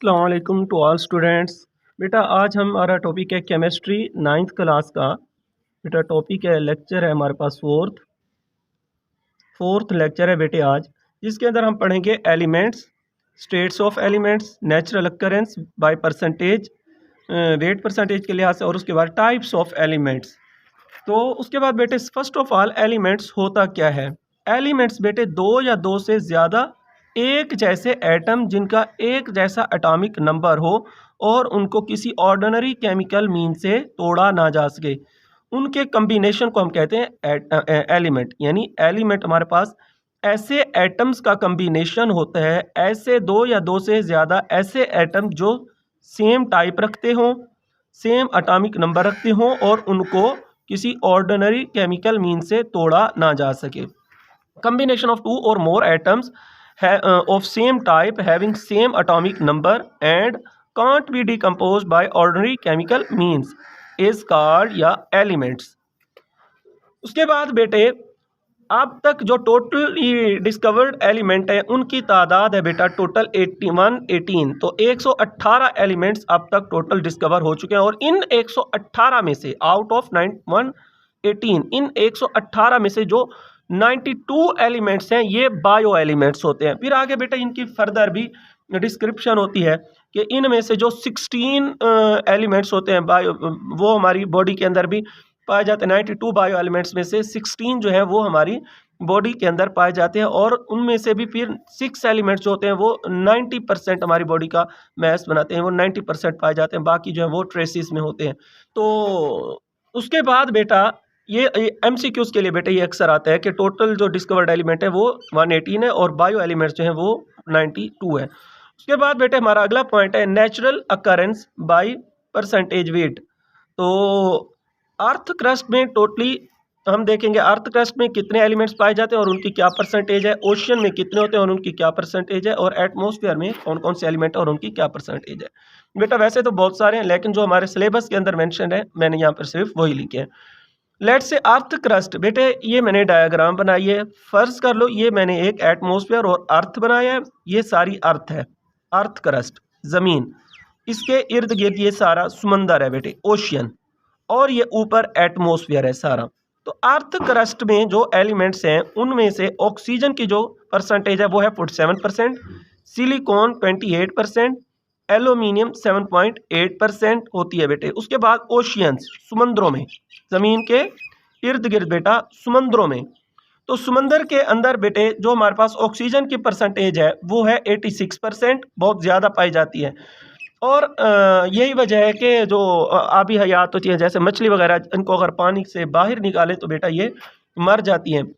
अस्सलाम वालेकुम to all students. बेटा आज हमारा टॉपिक है केमिस्ट्री 9th क्लास का। बेटा टॉपिक है, लेक्चर है हमारे पास फोर्थ लेक्चर है बेटे आज, जिसके अंदर हम पढ़ेंगे elements, states of elements, natural occurrence by percentage, weight percentage के लिहाज से, और उसके बाद टाइप्स ऑफ एलिमेंट्स। तो उसके बाद बेटे फर्स्ट ऑफ ऑल एलिमेंट्स होता क्या है। एलिमेंट्स बेटे दो या दो से ज़्यादा एक जैसे एटम जिनका एक जैसा एटॉमिक नंबर हो और उनको किसी ऑर्डिनरी केमिकल मीन से तोड़ा ना जा सके, उनके कम्बिनेशन को हम कहते हैं एलिमेंट। यानी एलिमेंट हमारे पास ऐसे एटम्स का कम्बिनेशन होता है, ऐसे दो या दो से ज़्यादा ऐसे एटम जो सेम टाइप रखते हों, सेम एटॉमिक नंबर रखते हों और उनको किसी ऑर्डिनरी केमिकल मीन से तोड़ा ना जा सके। Combination of two or more atoms of same type having same atomic number and can't be decomposed by ordinary chemical means is called या elements। उसके बाद बेटे अब तक जो टोटल डिस्कवर्ड एलिमेंट है उनकी तादाद है बेटा टोटल 18। तो 118 एलिमेंट्स अब तक टोटल डिस्कवर हो चुके हैं और इन 118 में से आउट ऑफ 118 इन 118 में से जो 92 एलिमेंट्स हैं ये बायो एलिमेंट्स होते हैं। फिर आगे बेटा इनकी फर्दर भी डिस्क्रिप्शन होती है कि इनमें से जो 16 एलिमेंट्स होते हैं बायो, वो हमारी बॉडी के अंदर भी पाए जाते हैं। 92 बायो एलिमेंट्स में से 16 जो है वो हमारी बॉडी के अंदर पाए जाते हैं और उनमें से भी फिर 6 एलिमेंट्स जो होते हैं वो 90% हमारी बॉडी का मैस बनाते हैं, वो 90% पाए जाते हैं, बाकी जो है वो ट्रेसिस में होते हैं। तो उसके बाद बेटा ये MCQs के लिए बेटा ये अक्सर आता है कि टोटल जो डिस्कवर्ड एलिमेंट है वो 118 है और बायो एलिमेंट्स जो है वो 92 है। उसके बाद बेटे हमारा अगला पॉइंट है natural occurrence bye percentage wait. तो अर्थ क्रस्ट में टोटली हम देखेंगे अर्थ क्रस्ट में कितने एलिमेंट्स पाए जाते हैं और उनकी क्या परसेंटेज है, ओशियन में कितने होते हैं और उनकी क्या परसेंटेज है, और एटमॉस्फेयर में कौन कौन से एलिमेंट है और उनकी क्या परसेंटेज है। बेटा वैसे तो बहुत सारे हैं लेकिन जो हमारे सिलेबस के अंदर मेंशन है मैंने यहाँ पर सिर्फ वही लिखे हैं। लेट्स से अर्थ क्रस्ट, बेटे ये मैंने डायग्राम बनाई है। फर्ज कर लो ये मैंने एक एटमॉस्फेयर और अर्थ बनाया है, ये सारी अर्थ है, अर्थ क्रस्ट ज़मीन, इसके इर्द गिर्द ये सारा समंदर है बेटे, ओशियन, और ये ऊपर एटमॉस्फेयर है सारा। तो अर्थ क्रस्ट में जो एलिमेंट्स हैं उनमें से ऑक्सीजन की जो परसेंटेज है वो है 47%, सिलिकॉन 28%, एल्यूमिनियम 7.8% होती है बेटे। उसके बाद ओशियंस, समंदरों में, ज़मीन के इर्द गिर्द बेटा समंदरों में, तो समंदर के अंदर बेटे जो हमारे पास ऑक्सीजन की परसेंटेज है वो है 86%, बहुत ज़्यादा पाई जाती है। और यही वजह है कि जो आबी हयात होती है जैसे मछली वगैरह, इनको अगर पानी से बाहर निकाले तो बेटा ये मर जाती हैं,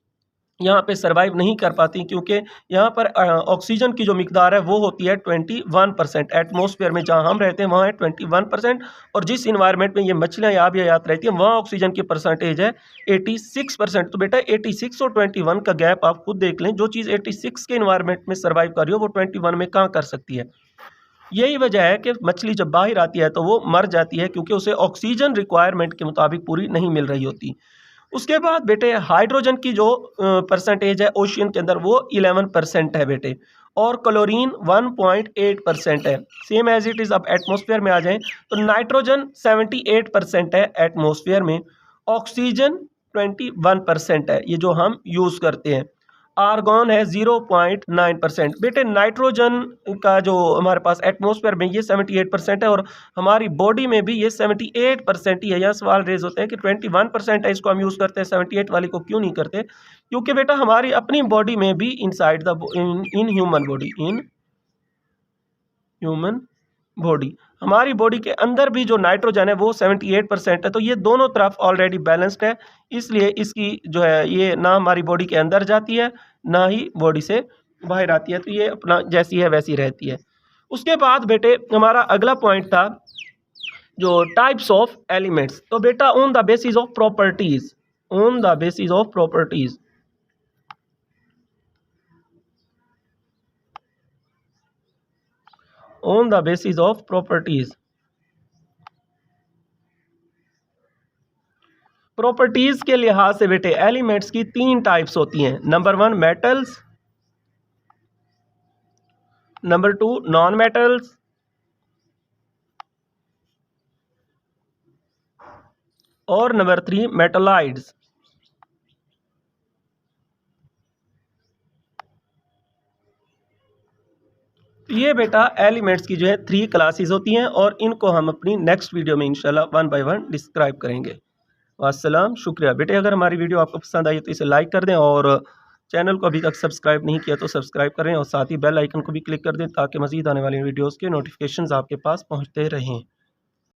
यहाँ पे सरवाइव नहीं कर पाती, क्योंकि यहाँ पर ऑक्सीजन की जो मिकदार है वो होती है 21%। एटमॉस्फेयर में जहाँ हम रहते हैं वहाँ है 21%, और जिस इन्वायरमेंट में ये मछलियाँ या भी हयात रहती हैं वहाँ ऑक्सीजन की परसेंटेज है 86%। तो बेटा 86 और 21 का गैप आप खुद देख लें, जो चीज़ 86 के इन्वायरमेंट में सर्वाइव कर रही हो वो 21 में कहाँ कर सकती है। यही वजह है कि मछली जब बाहर आती है तो वो मर जाती है, क्योंकि उसे ऑक्सीजन रिक्वायरमेंट के मुताबिक पूरी नहीं मिल रही होती। उसके बाद बेटे हाइड्रोजन की जो परसेंटेज है ओशियन के अंदर वो 11% है बेटे, और क्लोरीन 1.8% है, सेम एज इट इज़। अब एटमॉस्फेयर में आ जाएं तो नाइट्रोजन 78% है एटमॉस्फेयर में, ऑक्सीजन 21% है, ये जो हम यूज़ करते हैं। आर्गॉन है 0.9%। बेटे नाइट्रोजन का जो हमारे पास एटमॉस्फेयर में ये 78% है और हमारी बॉडी में भी ये 78% ही है। यह सवाल रेज होता है कि 21% है, इसको हम यूज़ करते हैं, 78 वाली को क्यों नहीं करते? क्योंकि बेटा हमारी अपनी बॉडी में भी inside the in human body हमारी बॉडी के अंदर भी जो नाइट्रोजन है वो 78% है। तो ये दोनों तरफ ऑलरेडी बैलेंस्ड है, इसलिए इसकी जो है ये ना हमारी बॉडी के अंदर जाती है ना ही बॉडी से बाहर आती है, तो ये अपना जैसी है वैसी रहती है। उसके बाद बेटे हमारा अगला पॉइंट था जो टाइप्स ऑफ एलिमेंट्स। तो बेटा on the basis of properties, on the basis of properties, on the basis of properties, properties के लिहाज से बेटे एलिमेंट्स की 3 टाइप्स होती हैं। Number 1 metals, number 2 non metals, और नंबर 3 मेटालाइड्स। ये बेटा एलिमेंट्स की जो है 3 क्लासेस होती हैं और इनको हम अपनी नेक्स्ट वीडियो में इंशाल्लाह 1 बाय 1 डिस्क्राइब करेंगे। वास्सलाम, शुक्रिया बेटे। अगर हमारी वीडियो आपको पसंद आई तो इसे लाइक कर दें और चैनल को अभी तक सब्सक्राइब नहीं किया तो सब्सक्राइब करें और साथ ही बेल आइकन को भी क्लिक कर दें ताकि मज़ीद आने वाली वीडियोज़ के नोटिफिकेशंस आपके पास पहुँचते रहें।